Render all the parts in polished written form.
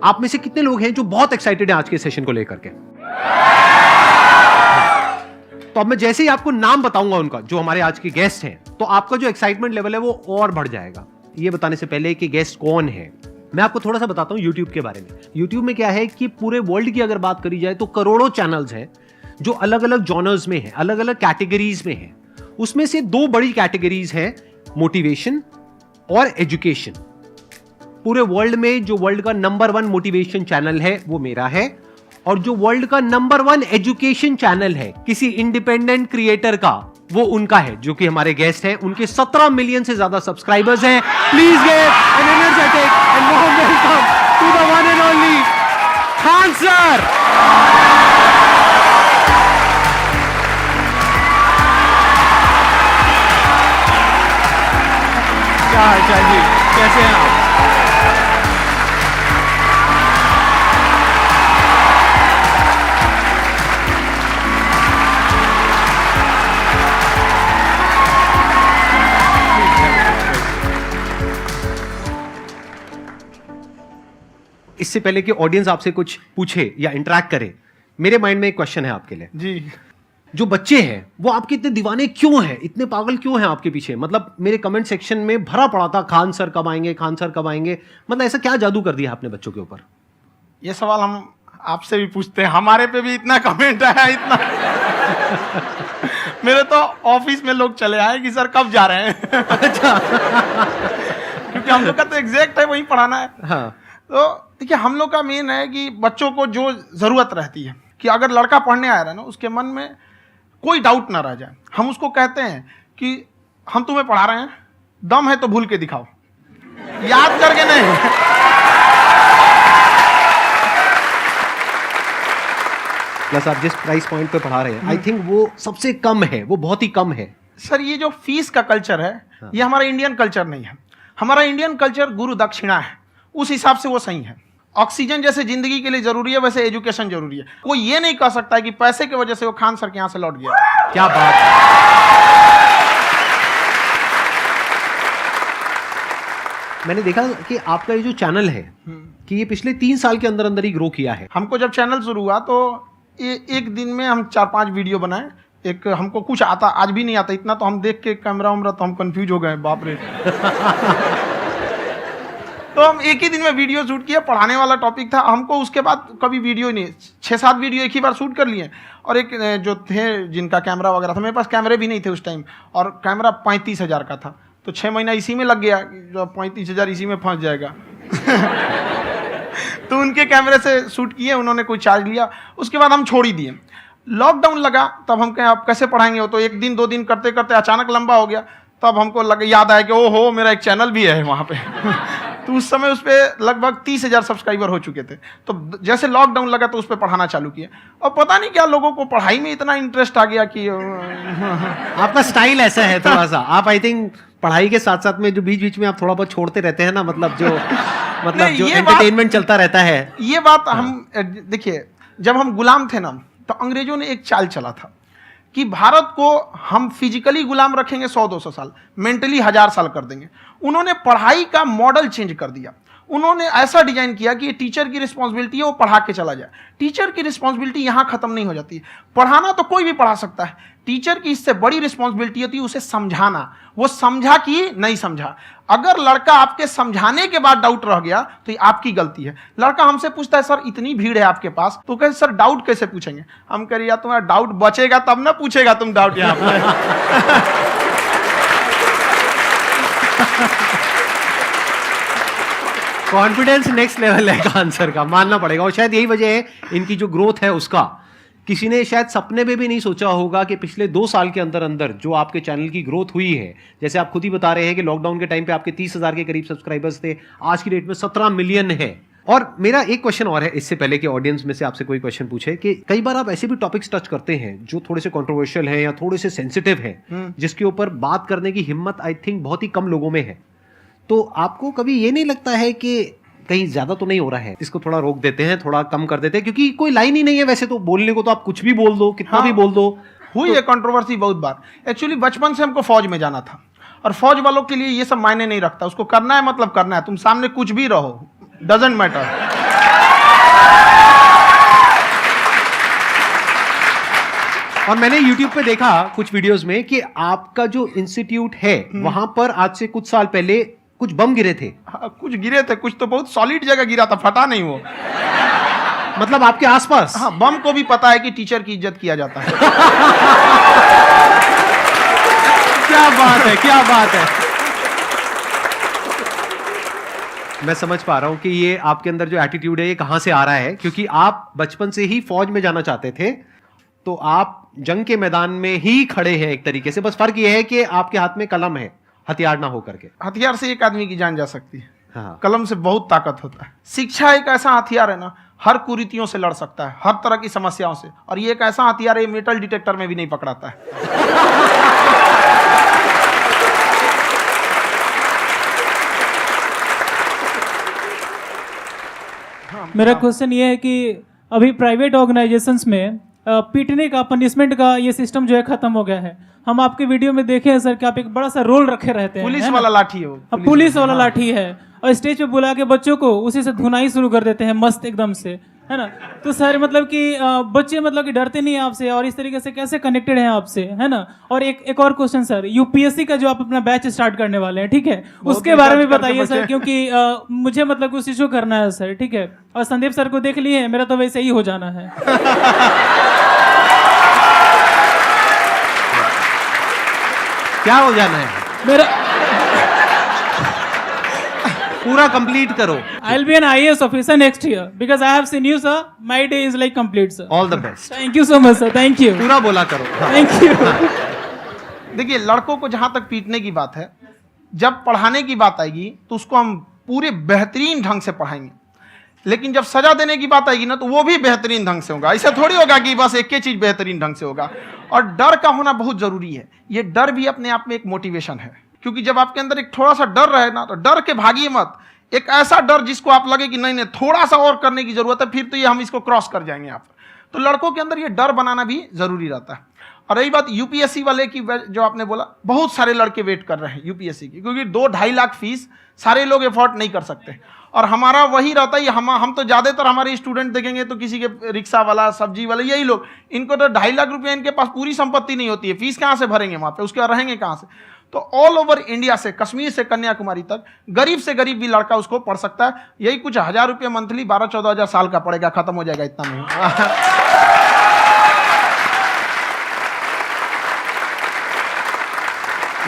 आप में से कितने लोग हैं जो बहुत एक्साइटेड हैं आज के सेशन को लेकर के? तो अब मैं जैसे ही आपको नाम बताऊंगा उनका, जो हमारे आज के गेस्ट हैं, तो आपका जो एक्साइटमेंट लेवल है वो और बढ़ जाएगा। ये बताने से पहले कि गेस्ट कौन है, मैं आपको थोड़ा सा बताता हूं YouTube के बारे में। YouTube में क्या है कि पूरे वर्ल्ड की अगर बात करी जाए तो करोड़ों चैनल्स हैं जो अलग अलग जॉनर्स में हैं, अलग अलग कैटेगरीज में हैं। उसमें से दो बड़ी कैटेगरीज हैं, मोटिवेशन और एजुकेशन। पूरे वर्ल्ड में जो वर्ल्ड का नंबर 1 मोटिवेशन चैनल है वो मेरा है, और जो वर्ल्ड का नंबर 1 एजुकेशन चैनल है किसी इंडिपेंडेंट क्रिएटर का, वो उनका है, जो कि हमारे गेस्ट हैं। उनके 17 मिलियन से ज्यादा सब्सक्राइबर्स हैं। Please give an energetic and warm welcome to the one and only Khan sir. क्या हाल चाल जी, कैसे हैं आप? इससे पहले कि ऑडियंस आपसे कुछ पूछे या इंटरेक्ट करे, मेरे माइंड में एक क्वेश्चन है आपके लिए जी। जो बच्चे हैं वो आपके इतने दीवाने क्यों हैं, इतने पागल क्यों हैं आपके पीछे? मतलब मेरे कमेंट सेक्शन में भरा पड़ा था, खान सर कब आएंगे, खान सर कब आएंगे। मतलब ऐसा क्या जादू कर दिया आपने बच्चों के ऊपर? ये सवाल हम आपसे भी पूछते हैं, हमारे पे भी इतना कमेंट आया, इतना मेरे तो ऑफिस में लोग चले आए कि सर कब जा रहे हैं। अच्छा। क्योंकि हम लोग का तो एग्जैक्ट है, वही पढ़ाना है। हाँ। तो देखिए, हम लोग का मेन है कि बच्चों को जो जरूरत रहती है कि अगर लड़का पढ़ने आ रहा है ना, उसके मन में कोई डाउट ना रह जाए। हम उसको कहते हैं कि हम तुम्हें पढ़ा रहे हैं, दम है तो भूल के दिखाओ, याद करके नहीं। प्लस आप जिस प्राइस पॉइंट पे पढ़ा रहे हैं, आई थिंक वो सबसे कम है, वो बहुत ही कम है। सर, ये जो फीस का कल्चर है, ये हमारा इंडियन कल्चर नहीं है। हमारा इंडियन कल्चर गुरु दक्षिणा है, उस हिसाब से वो सही है। ऑक्सीजन जैसे जिंदगी के लिए जरूरी है, वैसे एजुकेशन जरूरी है। कोई ये नहीं कह सकता है कि पैसे की वजह से वो खान सर के यहां से लौट गया। क्या बात है। मैंने देखा कि आपका ये जो चैनल है कि ये पिछले 3 साल के अंदर अंदर ही ग्रो किया है। हमको जब चैनल शुरू हुआ तो एक दिन में हम 4-5 वीडियो बनाए। एक हमको कुछ आता, आज भी नहीं आता इतना, तो हम देख के कैमरा उमरा तो हम कंफ्यूज हो गए, बाप रे। तो हम एक ही दिन में वीडियो शूट किया, पढ़ाने वाला टॉपिक था हमको। उसके बाद कभी वीडियो ही नहीं, 6-7 वीडियो एक ही बार शूट कर लिए। और एक जो थे जिनका कैमरा वगैरह था, मेरे पास कैमरे भी नहीं थे उस टाइम, और कैमरा 35,000 का था, तो 6 महीना इसी में लग गया। जो 35,000 इसी में फंस जाएगा। तो उनके कैमरे से शूट किए, उन्होंने कोई चार्ज लिया, उसके बाद हम छोड़ ही दिए। लॉकडाउन लगा, तब हम कहें आप कैसे पढ़ाएंगे, वो तो 1 दिन 2 दिन करते करते अचानक लंबा हो गया। तब हमको याद आया कि ओहो, मेरा एक चैनल भी है वहाँ पे। तो उस समय उस पर लगभग 30,000 सब्सक्राइबर हो चुके थे। तो जैसे लॉकडाउन लगा तो उस पर पढ़ाना चालू किया, और पता नहीं क्या लोगों को पढ़ाई में इतना इंटरेस्ट आ गया कि आपका स्टाइल ऐसा है थोड़ा सा। आप आई थिंक पढ़ाई के साथ साथ में जो बीच बीच में आप थोड़ा बहुत छोड़ते रहते हैं ना, मतलब जो एंटरटेनमेंट चलता रहता है। ये बात हम देखिए, जब हम गुलाम थे ना, तो अंग्रेजों ने एक चाल चला था कि भारत को हम फिजिकली गुलाम रखेंगे 100-200 साल, मेंटली 1000 साल कर देंगे। उन्होंने पढ़ाई का मॉडल चेंज कर दिया। उन्होंने ऐसा डिजाइन किया कि टीचर की रिस्पॉन्सिबिलिटी है वो पढ़ा के चला जाए। टीचर की रिस्पॉन्सिबिलिटी यहाँ खत्म नहीं हो जाती है। पढ़ाना तो कोई भी पढ़ा सकता है, टीचर की इससे बड़ी रिस्पॉन्सिबिलिटी होती है उसे समझाना। वो समझा कि नहीं समझा। अगर लड़का आपके समझाने के बाद डाउट रह गया तो ये आपकी गलती है। लड़का हमसे पूछता है, सर इतनी भीड़ है आपके पास, तो कहते सर डाउट कैसे पूछेंगे? हम कह रहे यार तुम्हारा डाउट बचेगा तब ना पूछेगा तुम डाउट यहाँ पे। कॉन्फिडेंस नेक्स्ट लेवल है खान सर का, मानना पड़ेगा। और शायद यही वजह है इनकी जो ग्रोथ है उसका। किसी ने शायद सपने में भी नहीं सोचा होगा कि पिछले 2 साल के अंदर अंदर जो आपके चैनल की ग्रोथ हुई है, जैसे आप खुद ही बता रहे हैं कि लॉकडाउन के टाइम पे आपके 30,000 के करीब सब्सक्राइबर्स थे, आज की डेट में 17 मिलियन है। और मेरा एक क्वेश्चन और है, इससे पहले कि ऑडियंस में से आपसे कोई क्वेश्चन पूछे, कि कई बार आप ऐसे भी टॉपिक्स टच करते हैं जो थोड़े से कंट्रोवर्शियल हैं या थोड़े से सेंसिटिव हैं, जिसके ऊपर बात करने की हिम्मत आई थिंक बहुत ही कम लोगों में है। तो आपको कभी ये नहीं लगता है कि कहीं ज्यादा तो नहीं हो रहा है, इसको थोड़ा रोक देते हैं, थोड़ा कम कर देते हैं? क्योंकि कोई लाइन ही नहीं है वैसे तो बोलने को, तो आप कुछ भी बोल दो, कितना भी बोल दो। हुई है कंट्रोवर्सी बहुत बार। एक्चुअली बचपन से हमको फौज में जाना था, और फौज वालों के लिए ये सब मायने नहीं रखता। उसको करना है मतलब करना है, तुम सामने कुछ भी रहो, डजंट मैटर। और मैंने YouTube पे देखा कुछ वीडियोस में कि आपका जो इंस्टीट्यूट है वहां पर आज से कुछ साल पहले कुछ बम गिरे थे। हाँ, कुछ गिरे थे, कुछ तो बहुत सॉलिड जगह गिरा था, फटा नहीं वो। मतलब आपके आसपास। हाँ, बम को भी पता है कि टीचर की इज्जत किया जाता है। क्या बात है, क्या बात है। मैं समझ पा रहा हूं कि ये आपके अंदर जो एटीट्यूड है ये कहां से आ रहा है, क्योंकि आप बचपन से ही फौज में जाना चाहते थे, तो आप जंग के मैदान में ही खड़े हैं एक तरीके से। बस फर्क ये है कि आपके हाथ में कलम है, हथियार ना हो करके। हथियार से एक आदमी की जान जा सकती है, हाँ। कलम से बहुत ताकत होता है। शिक्षा एक ऐसा हथियार है ना, हर कुरीतियों से लड़ सकता है, हर तरह की समस्याओं से। और ये एक ऐसा हथियार है, मेटल डिटेक्टर में भी नहीं पकड़ाता है। मेरा क्वेश्चन ये है कि अभी प्राइवेट ऑर्गेनाइजेशंस में पीटने का, पनिशमेंट का ये सिस्टम जो है खत्म हो गया है। हम आपके वीडियो में देखे हैं सर कि आप एक बड़ा सा रोल रखे रहते हैं, पुलिस है ना? वाला लाठी है वो, पुलिस वाला लाठी है, और स्टेज पे बुला के बच्चों को उसी से धुनाई शुरू कर देते हैं मस्त एकदम से, है ना? तो सर मतलब कि बच्चे मतलब कि डरते नहीं हैं आपसे, और इस तरीके से कैसे कनेक्टेड हैं आपसे, है ना? और एक और क्वेश्चन सर, यूपीएससी का जो आप अपना बैच स्टार्ट करने वाले हैं, ठीक है, उसके बारे में बताइए सर, क्योंकि मुझे मतलब कुछ इशू करना है सर, ठीक है? और संदीप सर को देख लिए, मेरा तो वैसे ही हो जाना है। क्या हो जाना है? मेरा पूरा कंप्लीट करो। I'll be an IAS officer next year because I have seen you, sir. My day is like complete, sir. All the best. Thank you so much, sir. Thank you. पूरा बोला करो। हाँ। Thank you. देखिए, लड़कों को जहां तक पीटने की बात है, जब पढ़ाने की बात आएगी तो उसको हम पूरे बेहतरीन ढंग से पढ़ाएंगे। लेकिन जब सजा देने की बात आएगी ना, तो वो भी बेहतरीन ढंग से होगा। ऐसा थोड़ी होगा कि बस एक ही चीज बेहतरीन ढंग से होगा। और डर का होना बहुत जरूरी है। ये डर भी अपने आप में एक मोटिवेशन है, क्योंकि जब आपके अंदर एक थोड़ा सा डर रहे ना, तो डर के भागिए मत। एक ऐसा डर जिसको आप लगे कि नहीं नहीं थोड़ा सा और करने की जरूरत है, फिर तो ये हम इसको क्रॉस कर जाएंगे यहाँ पर। तो लड़कों के अंदर ये डर बनाना भी जरूरी रहता है। और रही बात यूपीएससी वाले की, जो आपने बोला, बहुत सारे लड़के वेट कर रहे हैं यूपीएससी की, क्योंकि 2-2.5 लाख फीस सारे लोग एफोर्ड नहीं कर सकते। और हमारा वही रहता है, हम तो ज्यादातर हमारे स्टूडेंट देखेंगे तो किसी के रिक्शा वाला, सब्जी वाला, यही लोग, इनको तो 2.5 लाख रुपया, इनके पास पूरी संपत्ति नहीं होती है, फीस कहाँ से भरेंगे वहां पे, उसके बाद रहेंगे कहाँ से? तो ऑल ओवर इंडिया से, कश्मीर से कन्याकुमारी तक, गरीब से गरीब भी लड़का उसको पढ़ सकता है। यही कुछ 1000 रुपये मंथली, 12-14 हजार साल का पड़ेगा, खत्म हो जाएगा इतना में।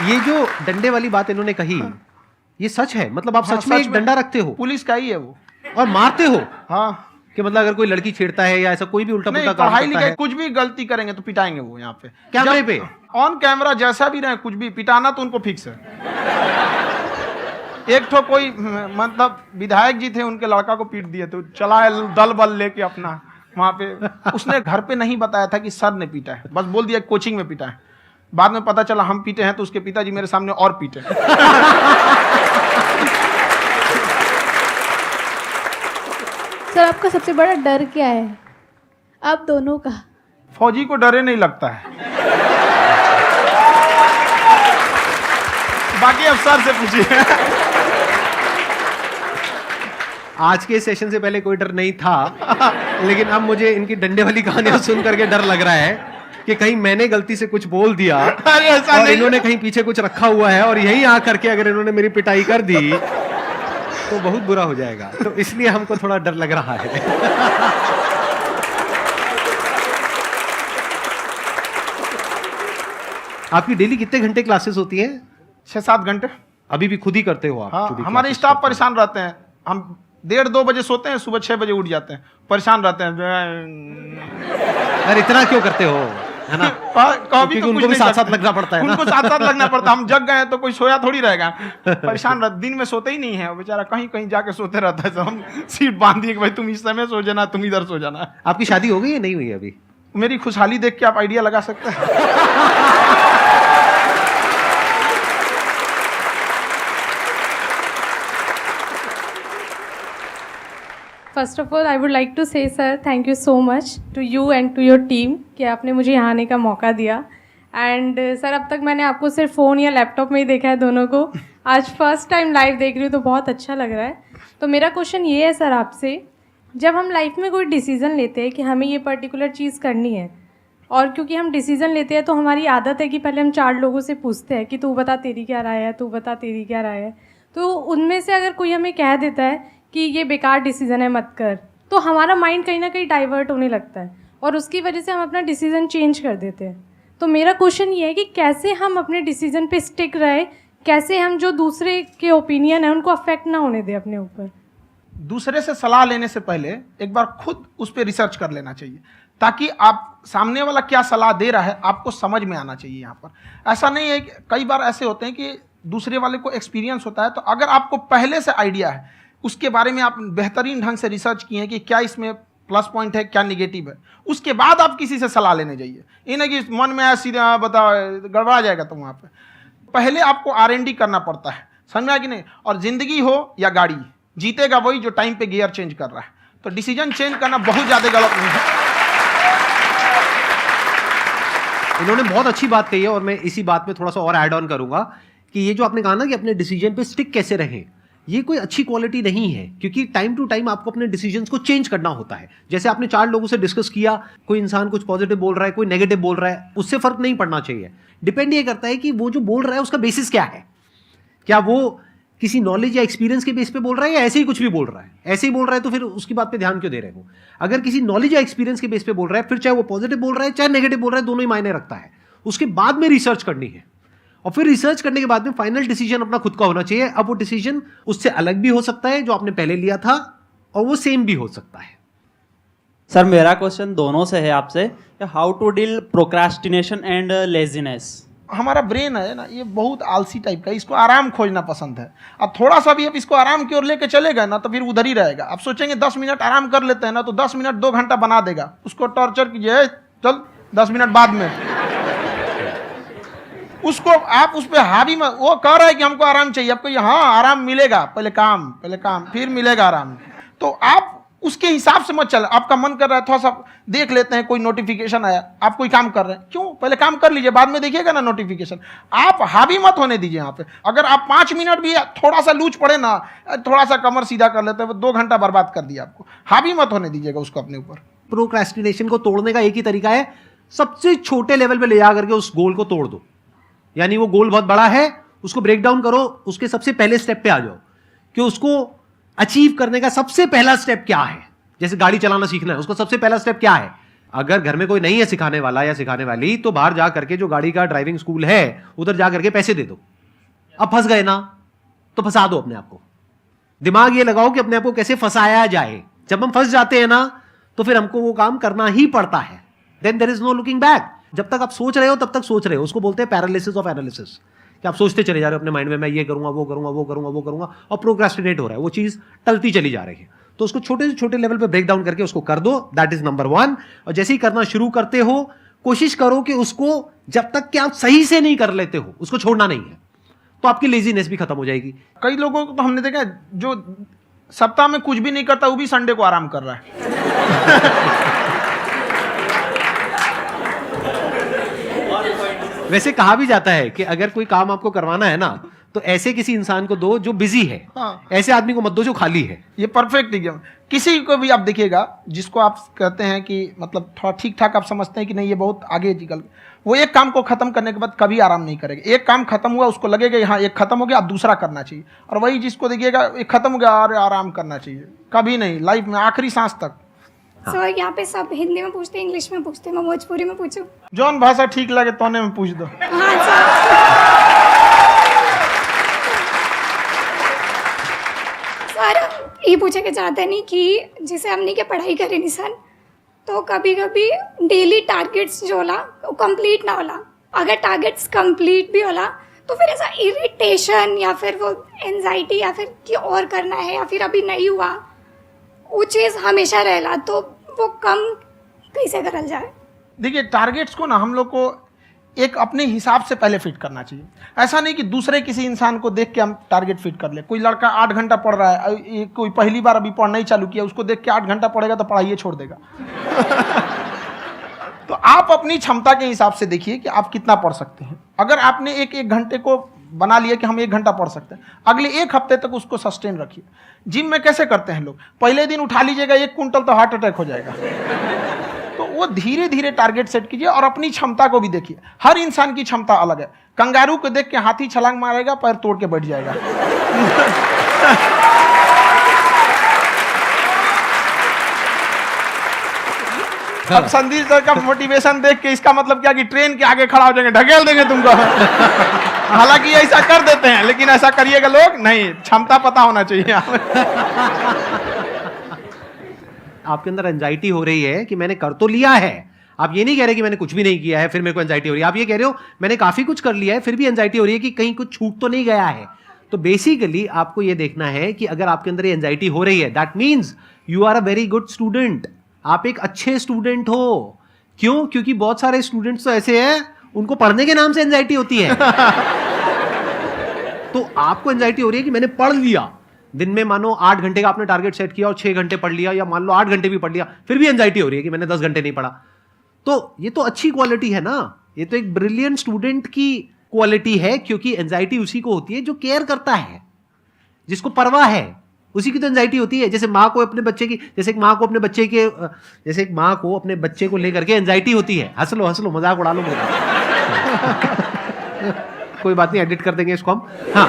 ये जो डंडे वाली बात इन्होंने कही, ये सच है? मतलब आप हाँ, सच में एक डंडा रखते हो पुलिस का ही है वो, और मारते हो? हाँ। कि मतलब अगर कोई लड़की छेड़ता है या ऐसा कोई भी उल्टा नहीं, पुल्टा काम पढ़ाई करता लिखाई है, कुछ भी गलती करेंगे तो पिटाएंगे वो यहाँ पे, कैमरे पे, ऑन कैमरा, जैसा भी रहे, कुछ भी पिटाना तो उनको फिक्स है। एक तो कोई मतलब विधायक जी थे, उनके लड़का को पीट दिए, तो चला है दल बल लेके अपना वहां पे। उसने घर पे नहीं बताया था कि सर ने पीटा है, बस बोल दिया कोचिंग में पीटा है। बाद में पता चला हम पीटे हैं, तो उसके पिताजी मेरे सामने और पीटे। सर आपका सबसे बड़ा डर क्या है, आप दोनों का? फौजी को डरे नहीं लगता है, बाकी अफसर से पूछिए। आज के सेशन से पहले कोई डर नहीं था, लेकिन अब मुझे इनकी डंडे वाली कहानियां सुन करके डर लग रहा है कि कहीं मैंने गलती से कुछ बोल दिया अरे ऐसा और नहीं, इन्होंने कहीं पीछे कुछ रखा हुआ है, और यहीं आ करके अगर इन्होंने मेरी पिटाई कर दी तो बहुत बुरा हो जाएगा। तो इसलिए हमको थोड़ा डर लग रहा है। आपकी डेली कितने घंटे क्लासेस होती हैं? 6-7 घंटे। अभी भी खुद ही करते हो आप? हाँ, जो भी हमारे classes स्टाफ करते हो। परेशान रहते हैं। हम 1:30-2 बजे सोते हैं, सुबह 6 बजे उठ जाते हैं, परेशान रहते हैं। यार इतना क्यों करते हो, है ना? कभी तो उनको भी साथ साथ लगना पड़ता है ना? उनको साथ साथ लगना पड़ता है। हम जग गए तो कोई सोया थोड़ी रहेगा, परेशान रह, दिन में सोते ही नहीं है बेचारा, कहीं कहीं जाके सोते रहता है। तो हम सीट बांध दिए कि भाई तुम इस समय सो जाना, तुम इधर सो जाना। आपकी शादी हो गई या नहीं हुई अभी? मेरी खुशहाली देख के आप आइडिया लगा सकते हैं। First of all I would like to say sir thank you so much to you and to your team कि आपने मुझे यहाँ आने का मौका दिया। एंड सर अब तक मैंने आपको सिर्फ फ़ोन या लैपटॉप में ही देखा है दोनों को, आज फर्स्ट टाइम लाइव देख रही हूँ तो बहुत अच्छा लग रहा है। तो मेरा क्वेश्चन ये है सर आपसे, जब हम लाइफ में कोई डिसीज़न लेते हैं कि हमें ये पर्टिकुलर चीज़ करनी है, और क्योंकि हम डिसीजन लेते हैं तो हमारी आदत है कि पहले हम 4 लोगों से पूछते हैं कि तू बता तेरी क्या राय है, तू बता तेरी क्या राय है। तो उनमें से अगर कोई हमें कह देता है कि ये बेकार डिसीजन है मत कर, तो हमारा माइंड कहीं ना कहीं डाइवर्ट होने लगता है और उसकी वजह से हम अपना डिसीजन चेंज कर देते हैं। तो मेरा क्वेश्चन ये है कि कैसे हम अपने डिसीजन पे स्टिक रहे, कैसे हम जो दूसरे के ओपिनियन है उनको अफेक्ट ना होने दें अपने ऊपर। दूसरे से सलाह लेने से पहले एक बार खुद उस पर रिसर्च कर लेना चाहिए, ताकि आप सामने वाला क्या सलाह दे रहा है आपको समझ में आना चाहिए। यहाँ पर ऐसा नहीं है कि कई बार ऐसे होते हैं कि दूसरे वाले को एक्सपीरियंस होता है, तो अगर आपको पहले से आइडिया है, उसके बारे में आप बेहतरीन ढंग से रिसर्च किए हैं कि क्या इसमें प्लस पॉइंट है क्या निगेटिव है, उसके बाद आप किसी से सलाह लेने जाइए। ये नहीं कि मन में आया सीधा बता गड़बड़ा जाएगा। तो वहाँ पे पहले आपको R&D करना पड़ता है, समझ में आया कि नहीं। और जिंदगी हो या गाड़ी, जीतेगा वही जो टाइम पे गियर चेंज कर रहा है। तो डिसीजन चेंज करना बहुत ज़्यादा गलत नहीं है। इन्होंने बहुत अच्छी बात कही है और मैं इसी बात में थोड़ा सा और ऐड ऑन करूंगा कि ये जो आपने कहा ना कि अपने डिसीजन पे स्टिक कैसे रहें, ये कोई अच्छी क्वालिटी नहीं है, क्योंकि टाइम टू टाइम आपको अपने डिसीजंस को चेंज करना होता है। जैसे आपने 4 लोगों से डिस्कस किया, कोई इंसान कुछ पॉजिटिव बोल रहा है, कोई नेगेटिव बोल रहा है, उससे फर्क नहीं पड़ना चाहिए। डिपेंड ये करता है कि वो जो बोल रहा है उसका बेसिस क्या है। क्या वो किसी नॉलेज या एक्सपीरियंस के बेस पे बोल रहा है या ऐसे ही कुछ भी बोल रहा है? ऐसे ही बोल रहा है तो फिर उसकी बात पे ध्यान क्यों दे रहे हो? अगर किसी नॉलेज या एक्सपीरियंस के बेस पे बोल रहा है, फिर चाहे वो पॉजिटिव बोल रहा है चाहे नेगेटिव बोल रहा है, दोनों ही मायने रखता है। उसके बाद में रिसर्च करनी है और फिर रिसर्च करने के बाद में फाइनल डिसीजन अपना खुद का होना चाहिए। अब वो डिसीजन उससे अलग भी हो सकता है जो आपने पहले लिया था, और वो सेम भी हो सकता है। सर मेरा क्वेश्चन दोनों से है आपसे, how to deal procrastination and laziness. हमारा ब्रेन है ना, ये बहुत आलसी टाइप का है, इसको आराम खोजना पसंद है। अब थोड़ा सा भी आप इसको आराम की ओर लेके चले गए ना तो फिर उधर ही रहेगा। आप सोचेंगे 10 मिनट आराम कर लेते हैं ना, तो 10 मिनट 2 घंटा बना देगा। उसको टॉर्चर कीजिए, चल 10 मिनट बाद में उसको आप उस पर हावी मत। वो कह रहा है कि हमको आराम चाहिए, आपको हाँ आराम मिलेगा, पहले काम फिर मिलेगा आराम। तो आप उसके हिसाब से मत चल। आपका मन कर रहा है थोड़ा सा देख लेते हैं, कोई नोटिफिकेशन आया, आप कोई काम कर रहे हैं, क्यों पहले काम कर लीजिए, बाद में देखिएगा ना नोटिफिकेशन। आप हावी मत होने दीजिए यहाँ पे। अगर आप 5 मिनट भी थोड़ा सा लूज पड़े ना, थोड़ा सा कमर सीधा कर लेते हैं, 2 घंटा बर्बाद कर दिया आपको। हावी मत होने दीजिएगा उसको अपने ऊपर। प्रोक्रेस्टिनेशन को तोड़ने का एक ही तरीका है, सबसे छोटे लेवल पे ले जा करके उस गोल को तोड़ दो। यानी वो गोल बहुत बड़ा है, उसको ब्रेक डाउन करो, उसके सबसे पहले स्टेप पे आ जाओ कि उसको अचीव करने का सबसे पहला स्टेप क्या है। जैसे गाड़ी चलाना सीखना है, उसका सबसे पहला स्टेप क्या है। अगर घर में कोई नहीं है सिखाने वाला या सिखाने वाली, तो बाहर जा करके जो गाड़ी का ड्राइविंग स्कूल है उधर जा करके पैसे दे दो। अब फंस गए ना तो फंसा दो अपने आप को। दिमाग ये लगाओ कि अपने आप को कैसे फंसाया जाए। जब हम फंस जाते हैं ना तो फिर हमको वो काम करना ही पड़ता है। Then there is no looking back. जब तक आप सोच रहे हो तब तक सोच रहे हो, उसको बोलते हैं पैरालिसिस ऑफ एनालिसिस, कि आप सोचते चले जा रहे हो अपने माइंड में, मैं ये करूंगा वो करूंगा वो करूंगा वो करूंगा, और प्रोक्रेस्टिनेट हो रहा है, वो चीज टलती चली जा रही है। तो उसको छोटे से छोटे लेवल पे ब्रेक डाउन करके उसको कर दो, दैट इज नंबर 1। और जैसे ही करना शुरू करते हो, कोशिश करो कि उसको जब तक कि आप सही से नहीं कर लेते हो उसको छोड़ना नहीं है, तो आपकी लेजीनेस भी खत्म हो जाएगी। कई लोगों को तो हमने देखा जो सप्ताह में कुछ भी नहीं करता, वो भी संडे को आराम कर रहा है। वैसे कहा भी जाता है कि अगर कोई काम आपको करवाना है ना तो ऐसे किसी इंसान को दो जो बिजी है। हाँ। ऐसे आदमी को मत दो जो खाली है। ये परफेक्ट एग्जाम। किसी को भी आप देखिएगा जिसको आप कहते हैं कि मतलब थोड़ा ठीक ठाक आप समझते हैं कि नहीं ये बहुत आगे निकल, वो एक काम को खत्म करने के बाद कभी आराम नहीं करेगा। एक काम खत्म हुआ उसको लगेगा हाँ एक खत्म हो गया, अब दूसरा करना चाहिए। और वही जिसको देखिएगा एक खत्म हो गया और आराम करना चाहिए, कभी नहीं, लाइफ में आखिरी सांस तक। सर यहाँ पे सब हिंदी में पूछते हैं, इंग्लिश में पूछते हैं, मैं भोजपुरी में पूछूं? जौन भाषा ठीक लगे तोने में पूछ दो। हाँ सर। सर ये पूछे के चाहते नहीं कि जैसे हमने के पढ़ाई करे नहीं सर, तो कभी कभी डेली टारगेट्स जो होला वो कंप्लीट ना होला। अगर टारगेट्स कंप्लीट भी होला तो फिर ऐसा इरिटेशन या फिर वो एंजाइटी या फिर कि और करना है या फिर अभी नहीं हुआ, वो चीज़ हमेशा रहेला। तो वो कम कैसे करल जाए? देखिए टारगेट्स को ना हम लोग को एक अपने हिसाब से पहले फिट करना चाहिए। ऐसा नहीं कि दूसरे किसी इंसान को देख के हम टारगेट फिट कर ले। कोई लड़का 8 घंटा पढ़ रहा है, कोई पहली बार अभी पढ़ना ही चालू किया, उसको देख के 8 घंटा पढ़ेगा तो पढ़ाई छोड़ देगा। तो आप अपनी क्षमता के हिसाब से देखिए कि आप कितना पढ़ सकते हैं। अगर आपने एक घंटे को बना लिया कि हम 1 घंटा पढ़ सकते हैं, अगले 1 हफ्ते तक उसको सस्टेन रखिए। जिम में कैसे करते हैं लोग, पहले दिन उठा लीजिएगा 1 कुंटल तो हार्ट अटैक हो जाएगा। तो वो धीरे धीरे टारगेट सेट कीजिए और अपनी क्षमता को भी देखिए। हर इंसान की क्षमता अलग है। कंगारू को देख के हाथी छलांग मारेगा, पैर तोड़ के बैठ जाएगा। अब संदीप सर का मोटिवेशन देख के इसका मतलब क्या कि ट्रेन के आगे खड़ा हो जाएंगे, ढकेल देंगे तुमको। हालांकि ऐसा कर देते हैं, लेकिन ऐसा करिएगा लोग नहीं, क्षमता पता होना चाहिए। आपके अंदर एंजाइटी हो रही है कि मैंने कर तो लिया है। आप ये नहीं कह रहे कि मैंने कुछ भी नहीं किया है फिर मेरे को एंजाइटी हो रही है। आप ये कह रहे हो मैंने काफी कुछ कर लिया है फिर भी एंजाइटी हो रही है कि कहीं कुछ छूट तो नहीं गया है। तो बेसिकली आपको ये देखना है कि अगर आपके अंदर ये एंजाइटी हो रही है, that means you are a very good student. आप एक अच्छे स्टूडेंट हो। क्यों? क्योंकि बहुत सारे स्टूडेंट्स तो ऐसे हैं उनको पढ़ने के नाम से एंजाइटी होती है। तो आपको एंजाइटी हो रही है कि मैंने पढ़ लिया, दिन में मानो 8 घंटे का आपने टारगेट सेट किया और 6 घंटे पढ़ लिया, या मान लो 8 घंटे भी पढ़ लिया, फिर भी एंजाइटी हो रही है कि मैंने 10 घंटे नहीं पढ़ा। तो ये तो अच्छी क्वालिटी है ना, ये तो एक ब्रिलियंट स्टूडेंट की क्वालिटी है, क्योंकि एंजाइटी उसी को होती है जो केयर करता है, जिसको परवाह है, उसी की तो एंजाइटी होती है। जैसे माँ को अपने बच्चे की, जैसे एक माँ को अपने बच्चे के, जैसे एक माँ को अपने बच्चे को लेकर के एंजाइटी होती है। हंस लो मजाक उड़ा लो मेरा। कोई बात नहीं, एडिट कर देंगे इसको हम। हाँ।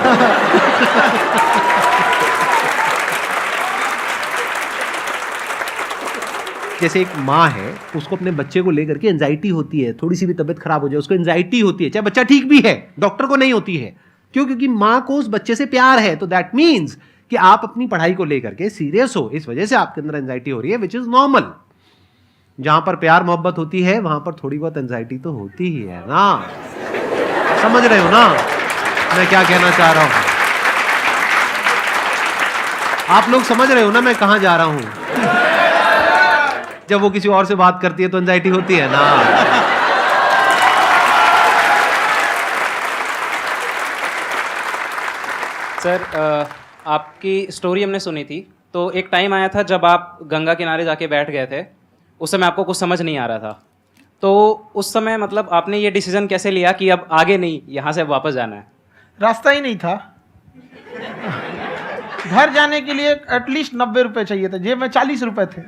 जैसे एक माँ है, उसको अपने बच्चे को लेकर के एंजाइटी होती है, थोड़ी सी भी तबीयत खराब हो जाए उसको एंजाइटी होती है, चाहे बच्चा ठीक भी है, डॉक्टर को नहीं होती है। क्यों? क्योंकि माँ को उस बच्चे से प्यार है। तो दैट मीन्स कि आप अपनी पढ़ाई को लेकर के सीरियस हो, इस वजह से आपके अंदर एंजाइटी हो रही है, विच इज नॉर्मल। जहां पर प्यार मोहब्बत होती है वहां पर थोड़ी बहुत एंजाइटी तो होती ही है ना। समझ रहे हो ना मैं क्या कहना चाह रहा हूं? आप लोग समझ रहे हो ना मैं कहां जा रहा हूं? जब वो किसी और से बात करती है तो एंजाइटी होती है ना। सर, आपकी स्टोरी हमने सुनी थी, तो एक टाइम आया था जब आप गंगा किनारे जाके बैठ गए थे। उस समय आपको कुछ समझ नहीं आ रहा था, तो उस समय मतलब आपने ये डिसीजन कैसे लिया कि अब आगे नहीं, यहाँ से वापस जाना है? रास्ता ही नहीं था। घर जाने के लिए एटलीस्ट 90 रुपए चाहिए थे, जेब में 40 रुपए थे।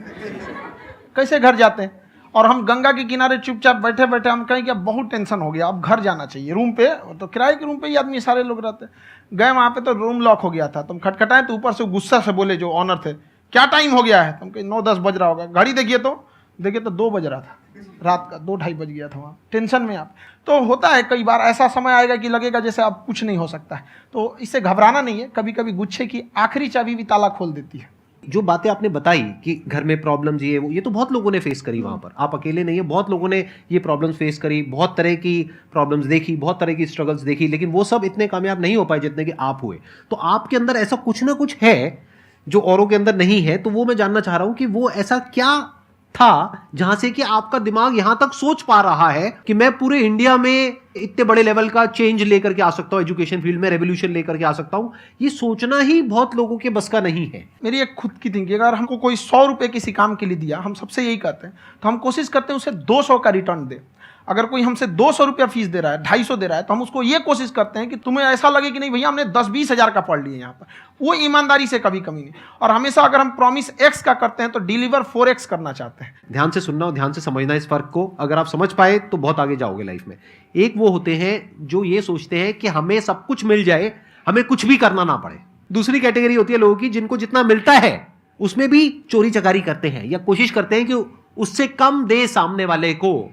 कैसे घर जाते हैं? और हम गंगा के किनारे चुपचाप बैठे बैठे हम कहें कि अब बहुत टेंशन हो गया, अब घर जाना चाहिए। रूम पे, तो किराए के रूम पे ही आदमी सारे लोग रहते। गए वहाँ पे तो रूम लॉक हो गया था। तुम खटखटाए तो ऊपर से गुस्सा से बोले जो ऑनर थे, क्या टाइम हो गया है? तुम कहे 9-10 बज रहा होगा। घड़ी देखिए तो 2 बज रहा था रात का, 2-2:30 बज गया था। वहाँ टेंशन में आप, तो होता है कई बार ऐसा समय आएगा कि लगेगा जैसे अब कुछ नहीं हो सकता है। तो इससे घबराना नहीं है। कभी कभी गुच्छे की आखिरी चाबी भी ताला खोल देती है। जो बातें आपने बताई कि घर में प्रॉब्लम्स ये तो बहुत लोगों ने फेस करी वहां पर। आप अकेले नहीं है, बहुत लोगों ने ये प्रॉब्लम्स फेस करी, बहुत तरह की प्रॉब्लम्स देखी, बहुत तरह की स्ट्रगल्स देखी, लेकिन वो सब इतने कामयाब नहीं हो पाए जितने कि आप हुए। तो आपके अंदर ऐसा कुछ ना कुछ है जो औरों के अंदर नहीं है। तो वो मैं जानना चाह रहा हूं कि वो ऐसा क्या था जहां से कि आपका दिमाग यहां तक सोच पा रहा है कि मैं पूरे इंडिया में इतने बड़े लेवल का चेंज लेकर के आ सकता हूं, एजुकेशन फील्ड में रेवोल्यूशन लेकर के आ सकता हूं। ये सोचना ही बहुत लोगों के बस का नहीं है। मेरी एक खुद की थिंकिंग, अगर हमको कोई 100 रुपए किसी काम के लिए दिया, हम सबसे यही कहते हैं, तो हम कोशिश करते हैं उसे 200 का रिटर्न दे। अगर कोई हमसे 200 रुपया फीस दे रहा है, 250 दे रहा है, तो हम उसको ये कोशिश करते हैं कि तुम्हें ऐसा लगे कि नहीं भैया हमने 10-20 हज़ार का पढ़ लिया यहाँ पर। वो ईमानदारी से कभी कमी नहीं। और हमेशा अगर हम प्रॉमिस एक्स का करते हैं तो डिलीवर 4x करना चाहते हैं। ध्यान से सुनना और ध्यान से समझना इस फर्क को। अगर आप समझ पाए तो बहुत आगे जाओगे लाइफ में। एक वो होते हैं जो ये सोचते हैं कि हमें सब कुछ मिल जाए, हमें कुछ भी करना ना पड़े। दूसरी कैटेगरी होती है लोगों की जिनको जितना मिलता है उसमें भी चोरी चकारी करते हैं या कोशिश करते हैं कि उससे कम दे सामने वाले को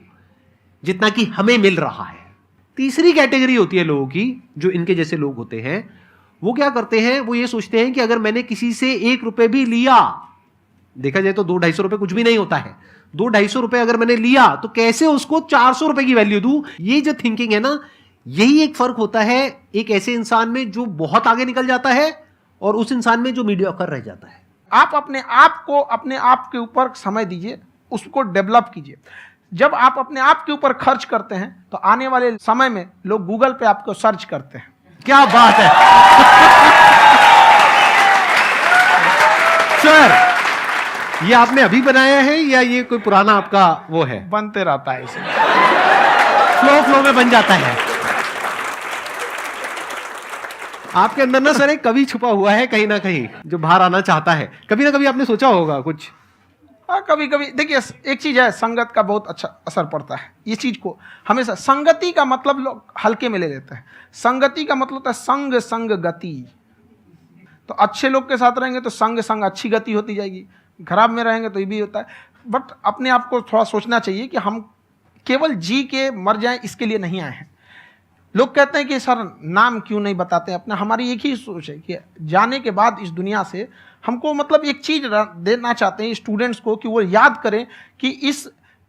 जितना कि हमें मिल रहा है। तीसरी कैटेगरी होती है लोगों की, जो इनके जैसे लोग होते हैं। वो क्या करते हैं? वो ये सोचते हैं कि अगर मैंने किसी से 1 रुपए भी लिया, देखा जाए तो 200-250 रुपए कुछ भी नहीं होता है, 200-250 रुपए अगर मैंने लिया तो कैसे उसको 400 रुपए की वैल्यू दूं। ये जो थिंकिंग है ना, यही एक फर्क होता है एक ऐसे इंसान में जो बहुत आगे निकल जाता है और उस इंसान में जो मीडियोकर रह जाता है। आप अपने आप को अपने आप के ऊपर समय दीजिए, उसको डेवलप कीजिए। जब आप अपने आप के ऊपर खर्च करते हैं तो आने वाले समय में लोग गूगल पे आपको सर्च करते हैं। क्या बात है सर, ये आपने अभी बनाया है या ये कोई पुराना आपका वो है? बनते रहता है, इसे फ्लो में बन जाता है। आपके अंदर ना सर एक कवि छुपा हुआ है कहीं ना कहीं जो बाहर आना चाहता है। कभी ना कभी आपने सोचा होगा कुछ? कभी कभी देखिए, एक चीज है, संगत का बहुत अच्छा असर पड़ता है। ये चीज को हमेशा, संगति का मतलब लोग हल्के में ले लेते हैं। संगति का मतलब होता है संग संग गति। तो अच्छे लोग के साथ रहेंगे तो संग संग अच्छी गति होती जाएगी, खराब में रहेंगे तो ये भी होता है। बट अपने आप को थोड़ा सोचना चाहिए कि हम केवल जी के मर जाएं इसके लिए नहीं आए हैं। लोग कहते हैं कि सर नाम क्यों नहीं बताते अपना। हमारी एक ही सोच है कि जाने के बाद इस दुनिया से हमको मतलब एक चीज देना चाहते हैं स्टूडेंट्स को, कि वो याद करें कि इस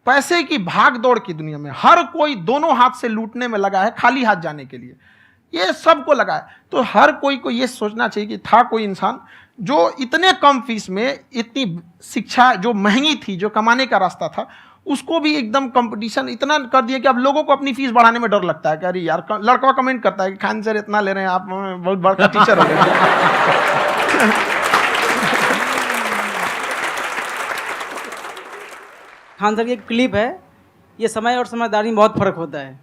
पैसे की भाग दौड़ की दुनिया में हर कोई दोनों हाथ से लूटने में लगा है, खाली हाथ जाने के लिए ये सबको लगा है। तो हर कोई को ये सोचना चाहिए कि था कोई इंसान जो इतने कम फीस में इतनी शिक्षा जो महंगी थी, जो कमाने का रास्ता था, उसको भी एकदम कंपटीशन इतना कर दिया कि अब लोगों को अपनी फीस बढ़ाने में डर लगता है कि अरे यार, लड़का कमेंट करता है कि खान सर इतना ले रहे हैं आप, बहुत बड़ा टीचर हो गए। खान साहब की एक क्लिप है, ये समय और समझदारी में बहुत फ़र्क होता है।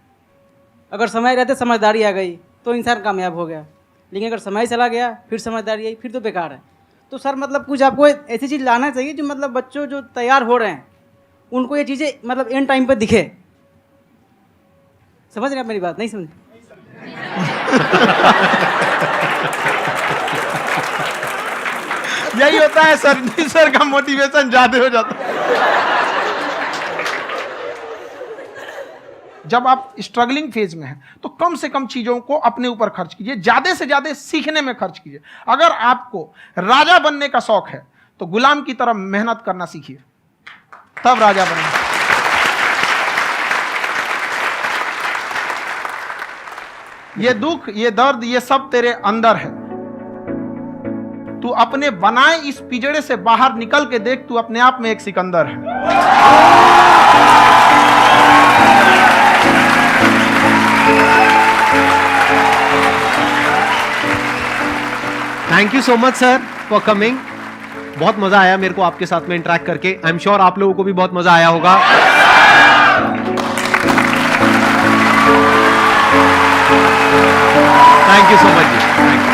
अगर समय रहते समझदारी आ गई तो इंसान कामयाब हो गया, लेकिन अगर समय चला गया फिर समझदारी आई फिर तो बेकार है। तो सर मतलब कुछ आपको ऐसी चीज़ लाना चाहिए जो मतलब बच्चों जो तैयार हो रहे हैं उनको ये चीज़ें मतलब एंड टाइम पे दिखे। समझ रहे हैं आप मेरी बात? नहीं समझ? यही होता है सर का मोटिवेशन ज्यादा हो जाता है। जब आप स्ट्रगलिंग फेज में हैं तो कम से कम चीजों को अपने ऊपर खर्च कीजिए, ज्यादा से ज्यादा सीखने में खर्च कीजिए। अगर आपको राजा बनने का शौक है तो गुलाम की तरह मेहनत करना सीखिए, तब राजा बनेंगे। ये दुख, ये दर्द, ये सब तेरे अंदर है। तू अपने बनाए इस पिंजड़े से बाहर निकल के देख, तू अपने आप में एक सिकंदर है। Thank you so much sir for coming. बहुत मजा आया मेरे को आपके साथ में इंटरेक्ट करके। आई एम श्योर आप लोगों को भी बहुत मजा आया होगा। Thank you so much ji.